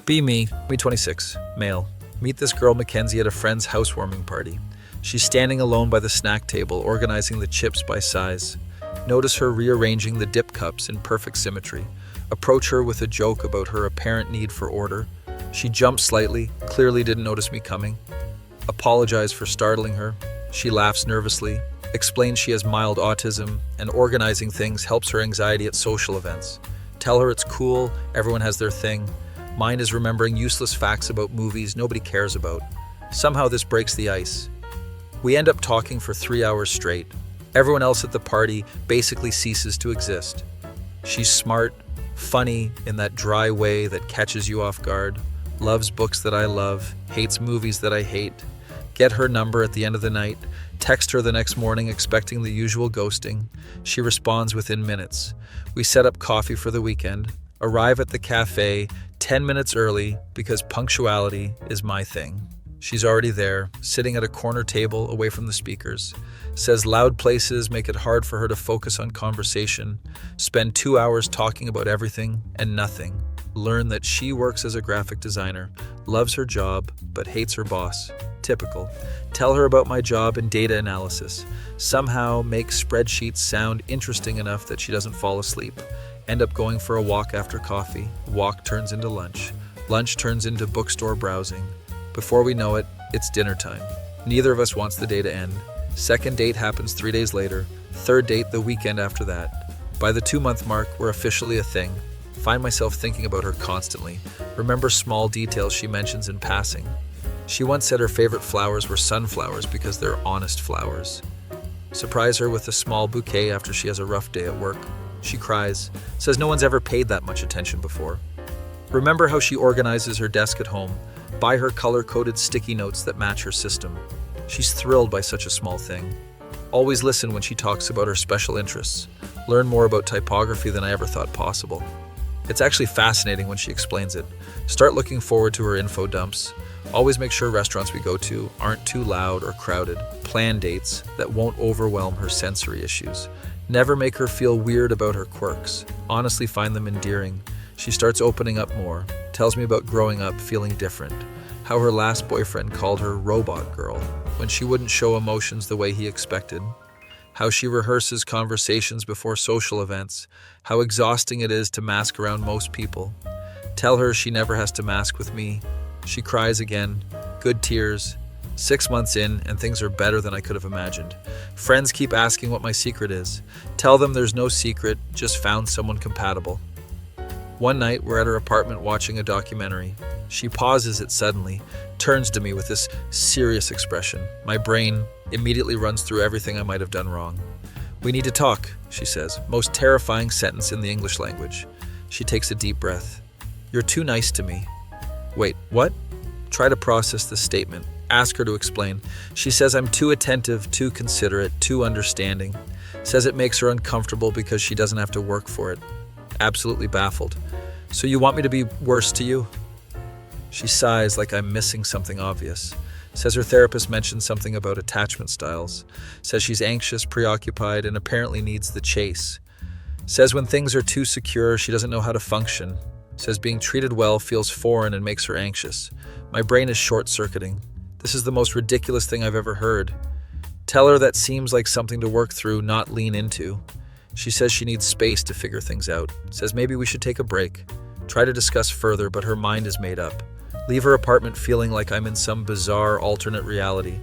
Be me, me 26, male. Meet this girl Mackenzie at a friend's housewarming party. She's standing alone by the snack table, organizing the chips by size. Notice her rearranging the dip cups in perfect symmetry. Approach her with a joke about her apparent need for order. She jumps slightly, clearly didn't notice me coming. Apologize for startling her. She laughs nervously, explains she has mild autism, and organizing things helps her anxiety at social events. Tell her it's cool, everyone has their thing. Mine is remembering useless facts about movies nobody cares about. Somehow this breaks the ice. We end up talking for 3 hours straight. Everyone else at the party basically ceases to exist. She's smart, funny in that dry way that catches you off guard, loves books that I love, hates movies that I hate. Get her number at the end of the night, text her the next morning expecting the usual ghosting. She responds within minutes. We set up coffee for the weekend, arrive at the cafe 10 minutes early because punctuality is my thing. She's already there, sitting at a corner table away from the speakers. Says loud places make it hard for her to focus on conversation. Spend 2 hours talking about everything and nothing. Learn that she works as a graphic designer, loves her job, but hates her boss. Typical. Tell her about my job in data analysis. Somehow make spreadsheets sound interesting enough that she doesn't fall asleep. End up going for a walk after coffee. Walk turns into lunch. Lunch turns into bookstore browsing. Before we know it, it's dinner time. Neither of us wants the day to end. Second date happens 3 days later. Third date the weekend after that. By the 2-month mark, we're officially a thing. Find myself thinking about her constantly. Remember small details she mentions in passing. She once said her favorite flowers were sunflowers because they're honest flowers. Surprise her with a small bouquet after she has a rough day at work. She cries, says no one's ever paid that much attention before. Remember how she organizes her desk at home. Buy her color-coded sticky notes that match her system. She's thrilled by such a small thing. Always listen when she talks about her special interests. Learn more about typography than I ever thought possible. It's actually fascinating when she explains it. Start looking forward to her info dumps. Always make sure restaurants we go to aren't too loud or crowded. Plan dates that won't overwhelm her sensory issues. Never make her feel weird about her quirks. Honestly find them endearing. She starts opening up more. Tells me about growing up feeling different. How her last boyfriend called her robot girl when she wouldn't show emotions the way he expected. How she rehearses conversations before social events. How exhausting it is to mask around most people. Tell her she never has to mask with me. She cries again. Good tears. 6 months in, and things are better than I could have imagined. Friends keep asking what my secret is. Tell them there's no secret, just found someone compatible. One night, we're at her apartment watching a documentary. She pauses it suddenly, turns to me with this serious expression. My brain immediately runs through everything I might have done wrong. "We need to talk," she says, most terrifying sentence in the English language. She takes a deep breath. "You're too nice to me." Wait, what? Try to process this statement. Ask her to explain. She says I'm too attentive, too considerate, too understanding. Says it makes her uncomfortable because she doesn't have to work for it. Absolutely baffled. "So you want me to be worse to you?" She sighs like I'm missing something obvious. Says her therapist mentioned something about attachment styles. Says she's anxious, preoccupied, and apparently needs the chase. Says when things are too secure, she doesn't know how to function. Says being treated well feels foreign and makes her anxious. My brain is short-circuiting. This is the most ridiculous thing I've ever heard. Tell her that seems like something to work through, not lean into. She says she needs space to figure things out. Says maybe we should take a break. Try to discuss further, but her mind is made up. Leave her apartment feeling like I'm in some bizarre alternate reality.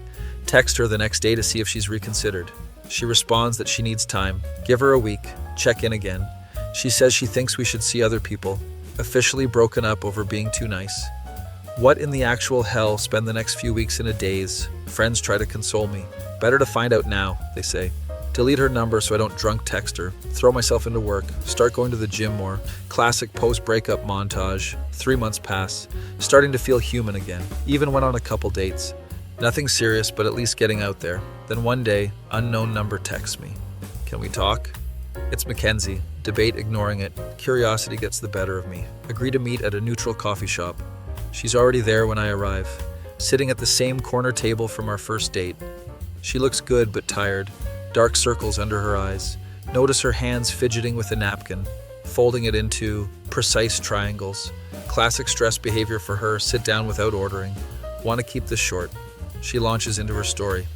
Text her the next day to see if she's reconsidered. She responds that she needs time. Give her a week. Check in again. She says she thinks we should see other people. Officially broken up over being too nice. What in the actual hell? Spend the next few weeks in a daze. Friends try to console me. Better to find out now, they say. Delete her number so I don't drunk text her. Throw myself into work. Start going to the gym more. Classic post-breakup montage. 3 months pass. Starting to feel human again. Even went on a couple dates. Nothing serious, but at least getting out there. Then one day, unknown number texts me. Can we talk? It's Mackenzie. Debate ignoring it. Curiosity gets the better of me. Agree to meet at a neutral coffee shop. She's already there when I arrive. Sitting at the same corner table from our first date. She looks good but tired. Dark circles under her eyes. Notice her hands fidgeting with a napkin, folding it into precise triangles. Classic stress behavior for her, sit down without ordering. Want to keep this short. She launches into her story.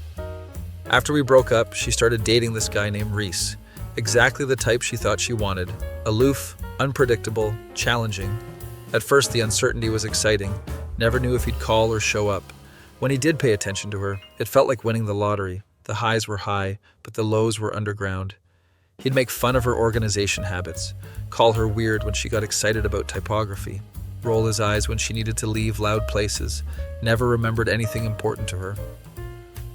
After we broke up, she started dating this guy named Reese. Exactly the type she thought she wanted. Aloof, unpredictable, challenging. At first, the uncertainty was exciting. Never knew if he'd call or show up. When he did pay attention to her, it felt like winning the lottery. The highs were high, but the lows were underground. He'd make fun of her organization habits, call her weird when she got excited about typography, roll his eyes when she needed to leave loud places, never remembered anything important to her.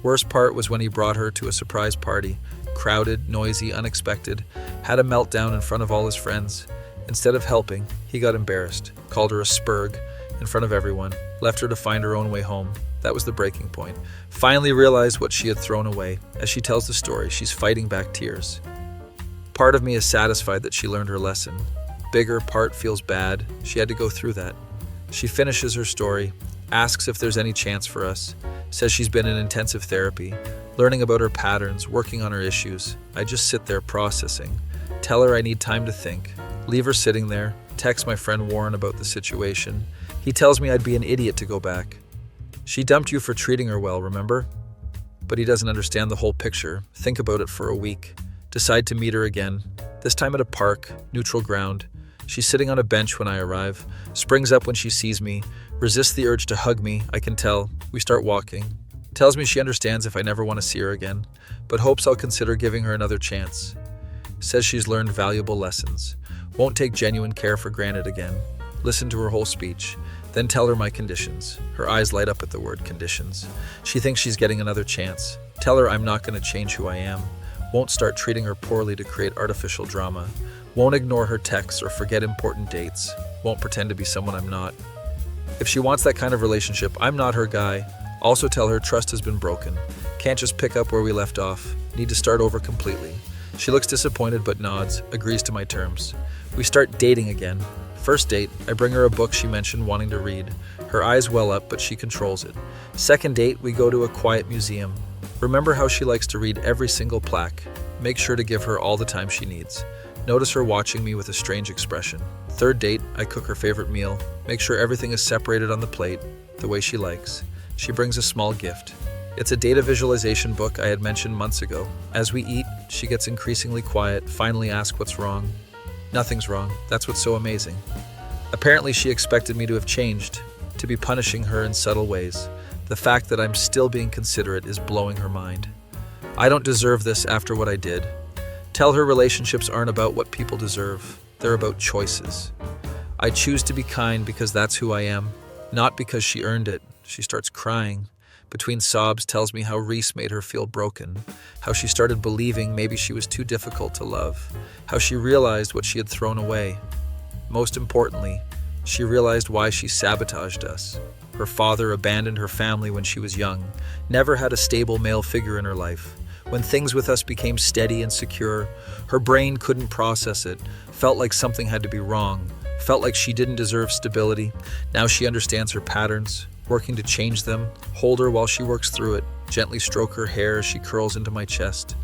Worst part was when he brought her to a surprise party, crowded, noisy, unexpected, had a meltdown in front of all his friends. Instead of helping, he got embarrassed, called her a spurg in front of everyone, left her to find her own way home. That was the breaking point. Finally realized what she had thrown away. As she tells the story, she's fighting back tears. Part of me is satisfied that she learned her lesson. Bigger part feels bad. She had to go through that. She finishes her story, asks if there's any chance for us, says she's been in intensive therapy, learning about her patterns, working on her issues. I just sit there processing. Tell her I need time to think. Leave her sitting there. Text my friend Warren about the situation. He tells me I'd be an idiot to go back. She dumped you for treating her well, remember? But he doesn't understand the whole picture. Think about it for a week. Decide to meet her again, this time at a park, neutral ground. She's sitting on a bench when I arrive, springs up when she sees me, resists the urge to hug me, I can tell. We start walking. Tells me she understands if I never want to see her again, but hopes I'll consider giving her another chance. Says she's learned valuable lessons. Won't take genuine care for granted again. Listen to her whole speech, then tell her my conditions. Her eyes light up at the word conditions. She thinks she's getting another chance. Tell her I'm not going to change who I am. Won't start treating her poorly to create artificial drama. Won't ignore her texts or forget important dates. Won't pretend to be someone I'm not. If she wants that kind of relationship, I'm not her guy. Also tell her trust has been broken. Can't just pick up where we left off. Need to start over completely. She looks disappointed but nods, agrees to my terms. We start dating again. First date, I bring her a book she mentioned wanting to read. Her eyes well up, but she controls it. Second date, we go to a quiet museum. Remember how she likes to read every single plaque. Make sure to give her all the time she needs. Notice her watching me with a strange expression. Third date, I cook her favorite meal. Make sure everything is separated on the plate, the way she likes. She brings a small gift. It's a data visualization book I had mentioned months ago. As we eat, she gets increasingly quiet, finally asks what's wrong. Nothing's wrong. That's what's so amazing. Apparently she expected me to have changed, to be punishing her in subtle ways. The fact that I'm still being considerate is blowing her mind. I don't deserve this after what I did. Tell her relationships aren't about what people deserve. They're about choices. I choose to be kind because that's who I am, not because she earned it. She starts crying. Between sobs tells me how Reese made her feel broken, how she started believing maybe she was too difficult to love, how she realized what she had thrown away. Most importantly, she realized why she sabotaged us. Her father abandoned her family when she was young, never had a stable male figure in her life. When things with us became steady and secure, her brain couldn't process it, felt like something had to be wrong, felt like she didn't deserve stability. Now she understands her patterns, working to change them, hold her while she works through it, gently stroke her hair as she curls into my chest,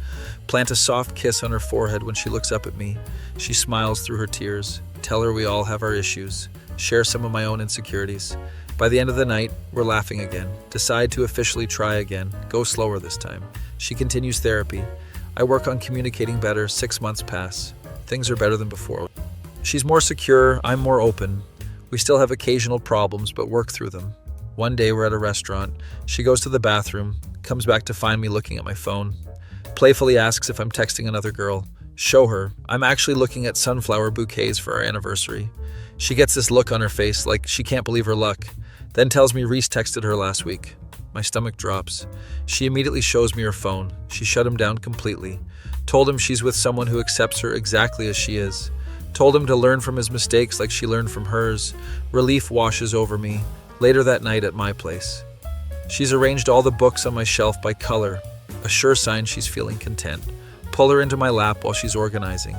plant a soft kiss on her forehead when she looks up at me. She smiles through her tears, tell her we all have our issues, share some of my own insecurities. By the end of the night, we're laughing again, decide to officially try again, go slower this time. She continues therapy. I work on communicating better. 6 months pass. Things are better than before. She's more secure, I'm more open. We still have occasional problems, but work through them. One day we're at a restaurant. She goes to the bathroom, comes back to find me looking at my phone. Playfully asks if I'm texting another girl. Show her. I'm actually looking at sunflower bouquets for our anniversary. She gets this look on her face like she can't believe her luck. Then tells me Reese texted her last week. My stomach drops. She immediately shows me her phone. She shut him down completely. Told him she's with someone who accepts her exactly as she is. Told him to learn from his mistakes like she learned from hers. Relief washes over me. Later that night at my place. She's arranged all the books on my shelf by color, a sure sign she's feeling content. Pull her into my lap while she's organizing.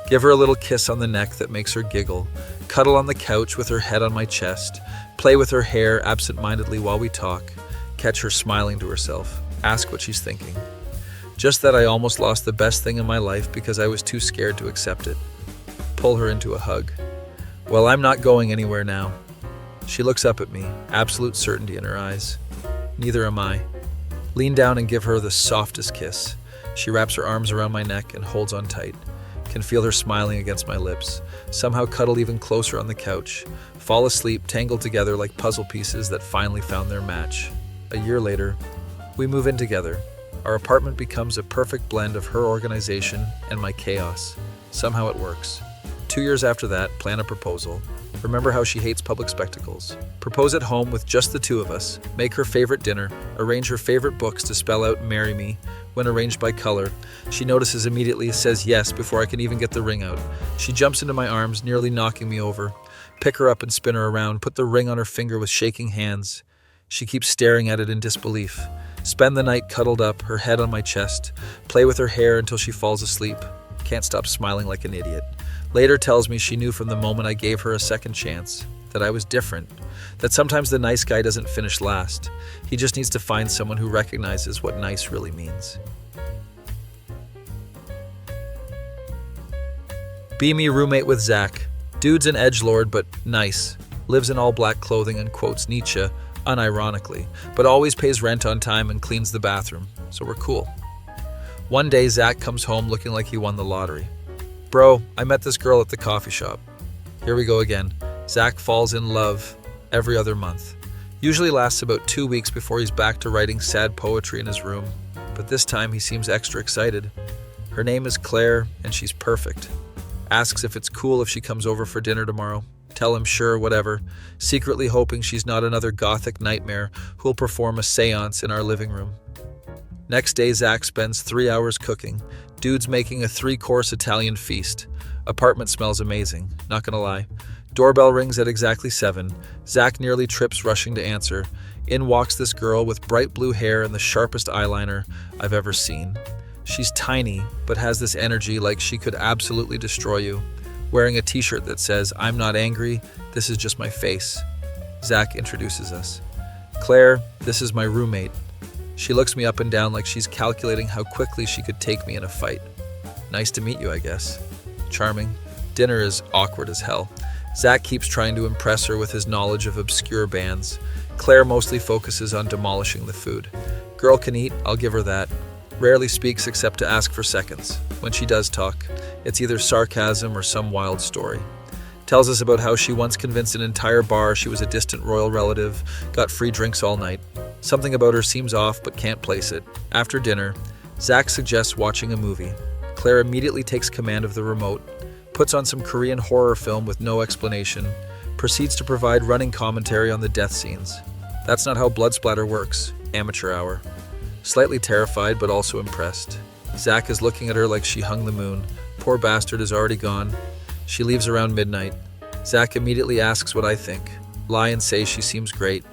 Give her a little kiss on the neck that makes her giggle. Cuddle on the couch with her head on my chest. Play with her hair absent-mindedly while we talk. Catch her smiling to herself. Ask what she's thinking. Just that I almost lost the best thing in my life because I was too scared to accept it. Pull her into a hug. Well, I'm not going anywhere now. She looks up at me, absolute certainty in her eyes. Neither am I. Lean down and give her the softest kiss. She wraps her arms around my neck and holds on tight. Can feel her smiling against my lips. Somehow cuddle even closer on the couch. Fall asleep, tangled together like puzzle pieces that finally found their match. A year later, we move in together. Our apartment becomes a perfect blend of her organization and my chaos. Somehow it works. 2 years after that, plan a proposal. Remember how she hates public spectacles. Propose at home with just the two of us. Make her favorite dinner. Arrange her favorite books to spell out "Marry Me" when arranged by color. She notices immediately, says yes before I can even get the ring out. She jumps into my arms, nearly knocking me over. Pick her up and spin her around. Put the ring on her finger with shaking hands. She keeps staring at it in disbelief. Spend the night cuddled up, her head on my chest. Play with her hair until she falls asleep. Can't stop smiling like an idiot. Later tells me she knew from the moment I gave her a second chance that I was different, that sometimes the nice guy doesn't finish last. He just needs to find someone who recognizes what nice really means. Be me roommate with Zach. Dude's an edgelord, but nice. Lives in all black clothing and quotes Nietzsche, unironically, but always pays rent on time and cleans the bathroom, so we're cool. One day, Zach comes home looking like he won the lottery. Bro, I met this girl at the coffee shop. Here we go again. Zach falls in love every other month. Usually lasts about 2 weeks before he's back to writing sad poetry in his room, but this time he seems extra excited. Her name is Claire, and she's perfect. Asks if it's cool if she comes over for dinner tomorrow. Tell him sure, whatever, secretly hoping she's not another gothic nightmare who'll perform a seance in our living room. Next day, Zach spends 3 hours cooking. Dude's making a 3-course Italian feast. Apartment smells amazing, not gonna lie. Doorbell rings at exactly 7. Zach nearly trips rushing to answer. In walks this girl with bright blue hair and the sharpest eyeliner I've ever seen. She's tiny, but has this energy like she could absolutely destroy you. Wearing a t-shirt that says, "I'm not angry, this is just my face." Zach introduces us. Claire, this is my roommate. She looks me up and down like she's calculating how quickly she could take me in a fight. Nice to meet you, I guess. Charming. Dinner is awkward as hell. Zach keeps trying to impress her with his knowledge of obscure bands. Claire mostly focuses on demolishing the food. Girl can eat, I'll give her that. Rarely speaks except to ask for seconds. When she does talk, it's either sarcasm or some wild story. Tells us about how she once convinced an entire bar she was a distant royal relative, got free drinks all night. Something about her seems off but can't place it. After dinner, Zach suggests watching a movie. Claire immediately takes command of the remote, puts on some Korean horror film with no explanation, proceeds to provide running commentary on the death scenes. That's not how blood splatter works. Amateur hour. Slightly terrified but also impressed. Zach is looking at her like she hung the moon. Poor bastard is already gone. She leaves around midnight. Zach immediately asks what I think. Lie and say she seems great.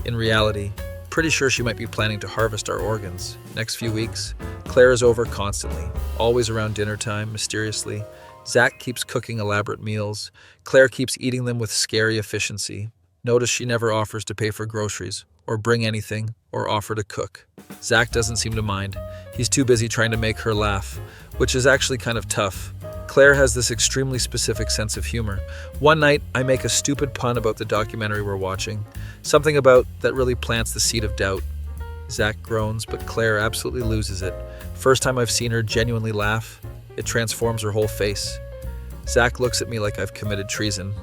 In reality, pretty sure she might be planning to harvest our organs. Next few weeks, Claire is over constantly, always around dinner time, mysteriously. Zach keeps cooking elaborate meals. Claire keeps eating them with scary efficiency. Notice she never offers to pay for groceries, or bring anything, or offer to cook. Zach doesn't seem to mind. He's too busy trying to make her laugh, which is actually kind of tough. Claire has this extremely specific sense of humor. One night, I make a stupid pun about the documentary we're watching. Something about that really plants the seed of doubt. Zach groans, but Claire absolutely loses it. First time I've seen her genuinely laugh, it transforms her whole face. Zach looks at me like I've committed treason.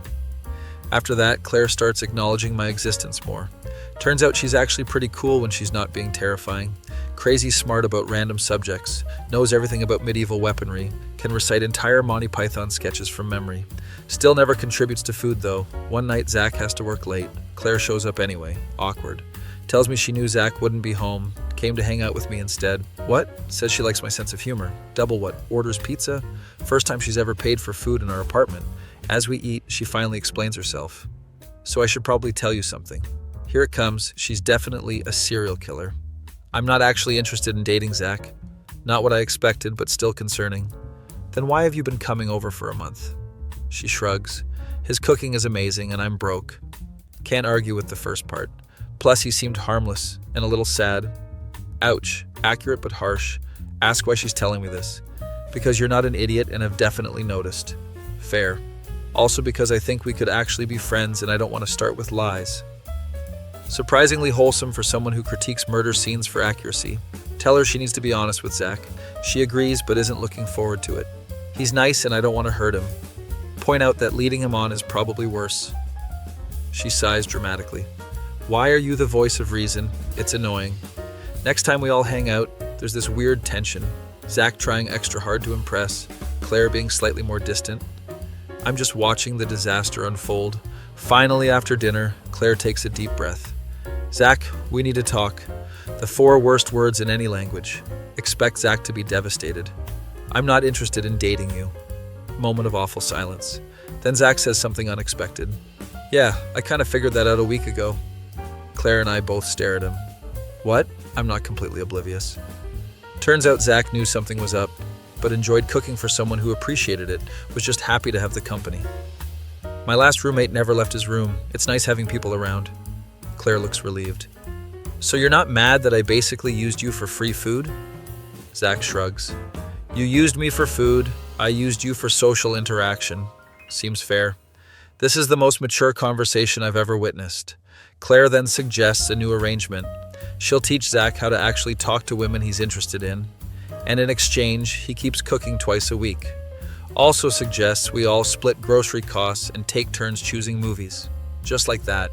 After that, Claire starts acknowledging my existence more. Turns out she's actually pretty cool when she's not being terrifying. Crazy smart about random subjects, knows everything about medieval weaponry, can recite entire Monty Python sketches from memory. Still never contributes to food though. One night Zach has to work late. Claire shows up anyway. Awkward. Tells me she knew Zach wouldn't be home. Came to hang out with me instead. What? Says she likes my sense of humor. Double what? Orders pizza? First time she's ever paid for food in our apartment. As we eat, she finally explains herself. So I should probably tell you something. Here it comes. She's definitely a serial killer. I'm not actually interested in dating Zach. Not what I expected, but still concerning. Then why have you been coming over for a month? She shrugs. His cooking is amazing and I'm broke. Can't argue with the first part. Plus he seemed harmless and a little sad. Ouch. Accurate but harsh. Ask why she's telling me this. Because you're not an idiot and have definitely noticed. Fair. Also because I think we could actually be friends and I don't want to start with lies. Surprisingly wholesome for someone who critiques murder scenes for accuracy. Tell her she needs to be honest with Zach. She agrees but isn't looking forward to it. He's nice and I don't want to hurt him. Point out that leading him on is probably worse. She sighs dramatically. Why are you the voice of reason? It's annoying. Next time we all hang out, there's this weird tension. Zach trying extra hard to impress, Claire being slightly more distant. I'm just watching the disaster unfold. Finally, after dinner, Claire takes a deep breath. Zach, we need to talk. The 4 worst words in any language. Expect Zach to be devastated. I'm not interested in dating you. Moment of awful silence. Then Zach says something unexpected. Yeah, I kind of figured that out a week ago. Claire and I both stare at him. What? I'm not completely oblivious. Turns out Zach knew something was up, but enjoyed cooking for someone who appreciated it, was just happy to have the company. My last roommate never left his room. It's nice having people around. Claire looks relieved. So you're not mad that I basically used you for free food? Zach shrugs. You used me for food. I used you for social interaction. Seems fair. This is the most mature conversation I've ever witnessed. Claire then suggests a new arrangement. She'll teach Zach how to actually talk to women he's interested in, and in exchange, he keeps cooking twice a week. Also suggests we all split grocery costs and take turns choosing movies. Just like that,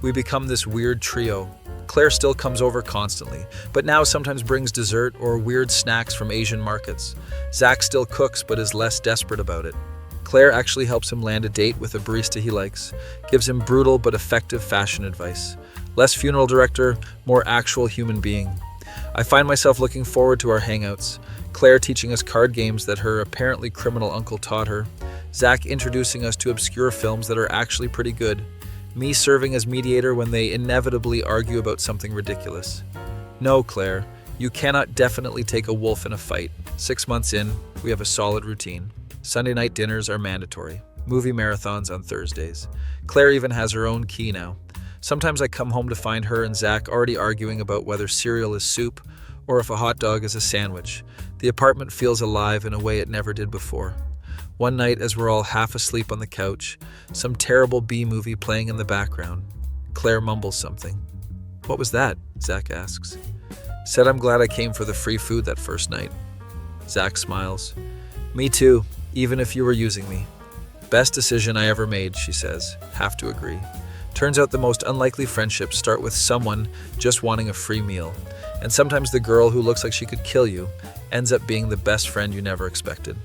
we become this weird trio. Claire still comes over constantly, but now sometimes brings dessert or weird snacks from Asian markets. Zach still cooks but is less desperate about it. Claire actually helps him land a date with a barista he likes, gives him brutal but effective fashion advice. Less funeral director, more actual human being. I find myself looking forward to our hangouts. Claire teaching us card games that her apparently criminal uncle taught her. Zach introducing us to obscure films that are actually pretty good. Me serving as mediator when they inevitably argue about something ridiculous. No, Claire, you cannot definitely take a wolf in a fight. 6 months in, we have a solid routine. Sunday night dinners are mandatory. Movie marathons on Thursdays. Claire even has her own key now. Sometimes I come home to find her and Zach already arguing about whether cereal is soup or if a hot dog is a sandwich. The apartment feels alive in a way it never did before. One night, as we're all half asleep on the couch, some terrible B movie playing in the background. Claire mumbles something. What was that? Zach asks. Said I'm glad I came for the free food that first night. Zach smiles. Me too, even if you were using me. Best decision I ever made, she says. Have to agree. Turns out the most unlikely friendships start with someone just wanting a free meal. And sometimes the girl who looks like she could kill you ends up being the best friend you never expected.